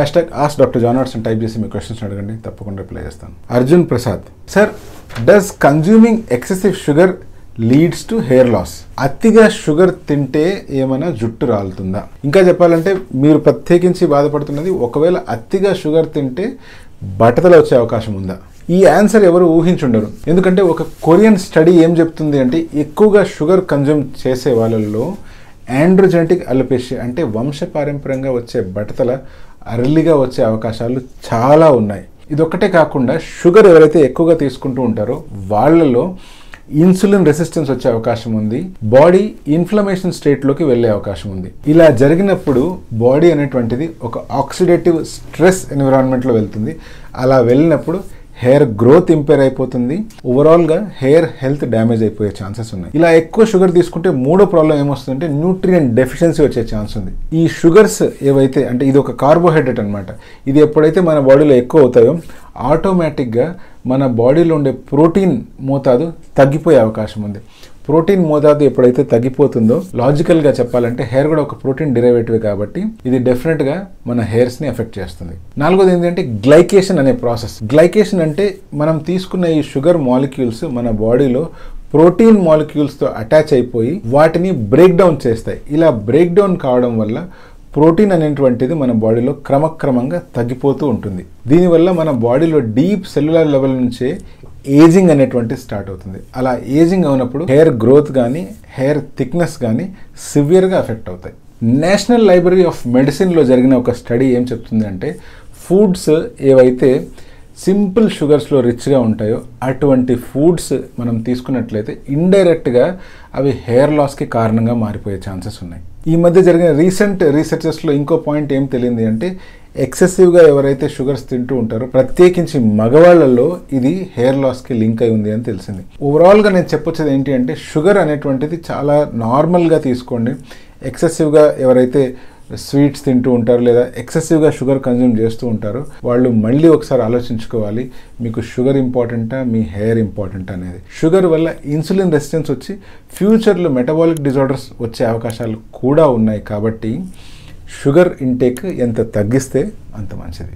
Ask Dr. John Watson type చేసి మీ questions అడగండి, తప్పకుండా రిప్లై చేస్తాను. Arjun Prasad, sir, does consuming excessive sugar leads to hair loss? అతిగా షుగర్ తింటే ఏమైనా జుట్టు రాలుతుందా? ఇంకా చెప్పాలంటే మీరు ప్రత్యేకించి బాధపడుతున్నది ఒకవేళ అతిగా షుగర్ తింటే బట్టతల వచ్చే అవకాశం ఉందా? ఈ ఆన్సర్ ఎవరు ఊహించుండరు. ఎందుకంటే ఒక కొరియన్ స్టడీ ఏం చెప్తుంది అంటే ఎక్కువగా షుగర్ కన్జ్యూమ్ చేసే వాళ్ళల్లో ఆండ్రోజెనెటిక్ అలోపేషియా అంటే వంశపారంపర్యంగా వచ్చే బట్టతల అర్లీగా వచ్చే అవకాశాలు చాలా ఉన్నాయి. ఇదొక్కటే కాకుండా షుగర్ ఎవరైతే ఎక్కువగా తీసుకుంటూ ఉంటారో వాళ్ళలో ఇన్సులిన్ రెసిస్టెన్స్ వచ్చే అవకాశం ఉంది, బాడీ ఇన్ఫ్లమేషన్ స్టేట్లోకి వెళ్ళే అవకాశం ఉంది. ఇలా జరిగినప్పుడు బాడీ అనేటువంటిది ఒక ఆక్సిడేటివ్ స్ట్రెస్ ఎన్విరాన్మెంట్లో వెళ్తుంది. అలా వెళ్ళినప్పుడు హెయిర్ గ్రోత్ ఇంపేర్ అయిపోతుంది, ఓవరాల్గా హెయిర్ హెల్త్ డ్యామేజ్ అయిపోయే ఛాన్సెస్ ఉన్నాయి. ఇలా ఎక్కువ షుగర్ తీసుకుంటే మూడో ప్రాబ్లం ఏమొస్తుందంటే న్యూట్రియంట్ డెఫిషియన్సీ వచ్చే ఛాన్స్ ఉంది. ఈ షుగర్స్ ఏవైతే అంటే ఇది ఒక కార్బోహైడ్రేట్ అనమాట, ఇది ఎప్పుడైతే మన బాడీలో ఎక్కువ అవుతాయో ఆటోమేటిక్గా మన బాడీలో ఉండే ప్రోటీన్ మోతాదు తగ్గిపోయే అవకాశం ఉంది. ప్రోటీన్ మోతాదు ఎప్పుడైతే తగ్గిపోతుందో లాజికల్గా చెప్పాలంటే హెయిర్ కూడా ఒక ప్రోటీన్ డెరివేటివ్ కాబట్టి ఇది డెఫినెట్గా మన హెయిర్స్ని ఎఫెక్ట్ చేస్తుంది. నాలుగోది ఏంటంటే గ్లైకేషన్ అనే ప్రాసెస్. గ్లైకేషన్ అంటే మనం తీసుకున్న ఈ షుగర్ మాలిక్యూల్స్ మన బాడీలో ప్రోటీన్ మాలిక్యూల్స్తో అటాచ్ అయిపోయి వాటిని బ్రేక్ డౌన్ చేస్తాయి. ఇలా బ్రేక్ డౌన్ కావడం వల్ల ప్రోటీన్ అనేటువంటిది మన బాడీలో క్రమక్రమంగా తగ్గిపోతూ ఉంటుంది. దీనివల్ల మన బాడీలో డీప్ సెల్యులర్ లెవెల్ నుంచే ఏజింగ్ అనేటువంటి స్టార్ట్ అవుతుంది. అలా ఏజింగ్ అయినప్పుడు హెయిర్ గ్రోత్ కానీ హెయిర్ థిక్నెస్ కానీ సివియర్గా ఎఫెక్ట్ అవుతాయి. నేషనల్ లైబ్రరీ ఆఫ్ మెడిసిన్లో జరిగిన ఒక స్టడీ ఏం చెప్తుంది అంటే ఫుడ్స్ ఏవైతే సింపుల్ షుగర్స్లో రిచ్గా ఉంటాయో అటువంటి ఫుడ్స్ మనం తీసుకున్నట్లయితే ఇండైరెక్ట్గా అవి హెయిర్ లాస్కి కారణంగా మారిపోయే ఛాన్సెస్ ఉన్నాయి. ఈ మధ్య జరిగిన రీసెంట్ రీసెర్చెస్లో ఇంకో పాయింట్ ఏం తెలియంది అంటే ఎక్సెసివ్గా ఎవరైతే షుగర్స్ తింటూ ఉంటారో ప్రత్యేకించి మగవాళ్ళల్లో ఇది హెయిర్ లాస్కి లింక్ అయి ఉంది అని తెలిసింది. ఓవరాల్గా నేను చెప్పొచ్చేది ఏంటి అంటే షుగర్ అనేటువంటిది చాలా నార్మల్గా తీసుకోండి. ఎక్సెసివ్గా ఎవరైతే స్వీట్స్ తింటూ ఉంటారు లేదా ఎక్సెసివ్గా షుగర్ కన్జ్యూమ్ చేస్తూ ఉంటారు వాళ్ళు మళ్ళీ ఒకసారి ఆలోచించుకోవాలి, మీకు షుగర్ ఇంపార్టెంటా మీ హెయిర్ ఇంపార్టెంటా అనేది. షుగర్ వల్ల ఇన్సులిన్ రెసిస్టెన్స్ వచ్చి ఫ్యూచర్లో మెటబాలిక్ డిజార్డర్స్ వచ్చే అవకాశాలు కూడా ఉన్నాయి. కాబట్టి షుగర్ ఇంటేక్ ఎంత తగ్గిస్తే అంత మంచిది.